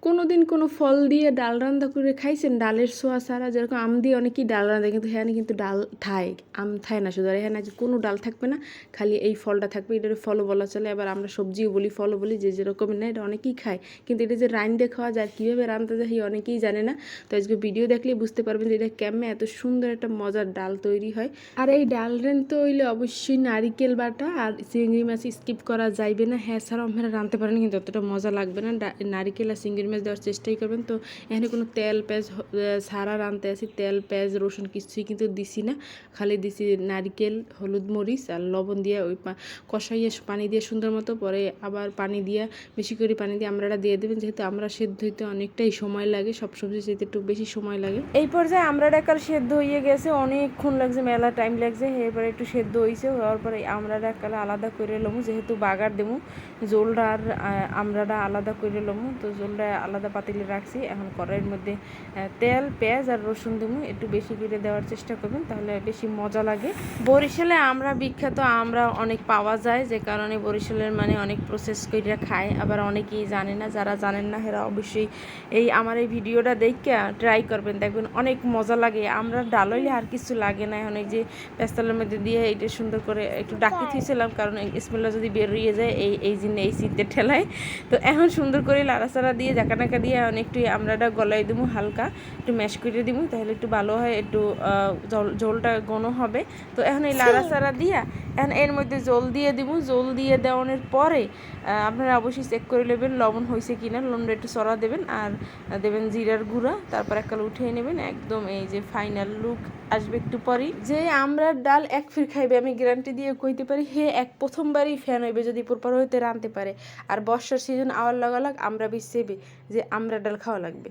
কোনোদিন কোনো ফল দিয়ে ডাল রান্না করে খাইছেন ডালের ছোঁয়া ছাড়া? যেরকম আম দিয়ে অনেকেই ডাল রাঁধে, কিন্তু হ্যাঁ কিন্তু ডাল থায়, আম থায় না শুধু। আর হ্যাঁ যে কোনো ডাল থাকবে না, খালি এই ফলটা থাকবে, এটার ফলও বলা চলে। আবার আমরা সবজিও বলি, ফলও বলি, যে যেরকমের না, এটা অনেকেই খায়। কিন্তু এটা যে রাঁধতে খাওয়া যায়, কীভাবে রাঁধতে যায় অনেকেই জানে না। তো আজকে ভিডিও দেখলে বুঝতে পারবেন যে এটা কেমনে এত সুন্দর একটা মজার ডাল তৈরি হয়। আর এই ডাল রাঁধতে হইলে অবশ্যই নারিকেল বাটা আর চিংড়ি মাছ স্কিপ করা যাইবে না। হ্যাঁ ছাড়াও আপনারা রাঁধতে পারেন, কিন্তু অতটা মজা লাগবে না। নারিকেল আর চিংড়ি মাছ দেওয়ার চেষ্টাই করবেন। তো এখানে কোনো তেল পেঁয়াজ ছাড়া রাঁধতে আসি, তেল পেঁয়াজ রসুন কিছুই কিন্তু দিছি না, খালি দিছি নারিকেল, হলুদ মরিচ আর লবণ দিয়ে ওই কষাইয়ে পানি দিয়ে সুন্দর মতো, পরে আবার পানি দিয়ে বেশি করে পানি দিয়ে আমরাটা দিয়ে দেবেন, যেহেতু আমরা সেদ্ধ হইতে অনেকটাই সময় লাগে, সব সবজি যেতে একটু বেশি সময় লাগে। এই পর্যায়ে আমরাটা কাল সেদ্ধ হয়ে গেছে, অনেকক্ষণ লাগছে, মেলা টাইম লাগছে। এরপরে একটু সেদ্ধ হয়েছে, হওয়ার পরে আমরাটা কাল আলাদা করে লমু, যেহেতু বাগার দেবো, জোলটা আর আমরাটা আলাদা করে লমু। তো জোলটা আলাদা পাতিলে রাখছি। এখন কড়াইয়ের মধ্যে তেল পেঁয়াজ আর রসুন দেবো, একটু বেশি করে দেওয়ার চেষ্টা করবেন, তাহলে বেশি মজা লাগে। বরিশালে আমরা বিখ্যাত, আমরা অনেক পাওয়া যায়, যে কারণে বরিশালের মানে অনেক প্রসেস করে খায়। আবার অনেকেই জানে না, যারা জানেন না এরা অবশ্যই আমার এই ভিডিওটা দেখে ট্রাই করবেন, দেখবেন অনেক মজা লাগে। আমরা ডাল হইলে আর কিছু লাগে না। এখন এই যে পেস্তালের মধ্যে দিয়ে এটা সুন্দর করে একটু ডাকি থুইছিলাম, কারণ স্মেলটা যদি বেরিয়ে যায় এই জিনিস এই শীতের ঠেলায়। তো এখন সুন্দর করে লাড়াচাড়া দিয়ে জাকানাকা দিয়ে এখন একটু আমরাটা গলায় দিব, হালকা একটু ম্যাশ করে দিব, তাহলে একটু ভালো হয়, একটু ঝোলটা ঘন হবে। তো এখন এই লাড়াচাড়া দিয়া এখন এর মধ্যে জল দিয়ে দিব। জল দিয়ে দেওয়ানোর পরে আপনারা অবশ্যই চেক করে নেবেন লবণ হয়েছে কিনা, লবণটা একটু চড়া দেবেন, আর দেবেন জিরার গুঁড়া, তারপর এককাল উঠিয়ে নেবেন। একদম এই যে ফাইনাল লুক আসবে একটু পরেই। যে আমরা ডাল এক ফির খাইবে, আমি গ্যারান্টি দিয়ে কইতে পারি, হে এক প্রথমবারই ফ্যান হইবে যদি প্রপার হইতে রাঁধতে পারে। আর বর্ষার সিজন আওয়ার লাগালাগ আমরা বিশেবে যে আমরা ডাল খাওয়া লাগবে।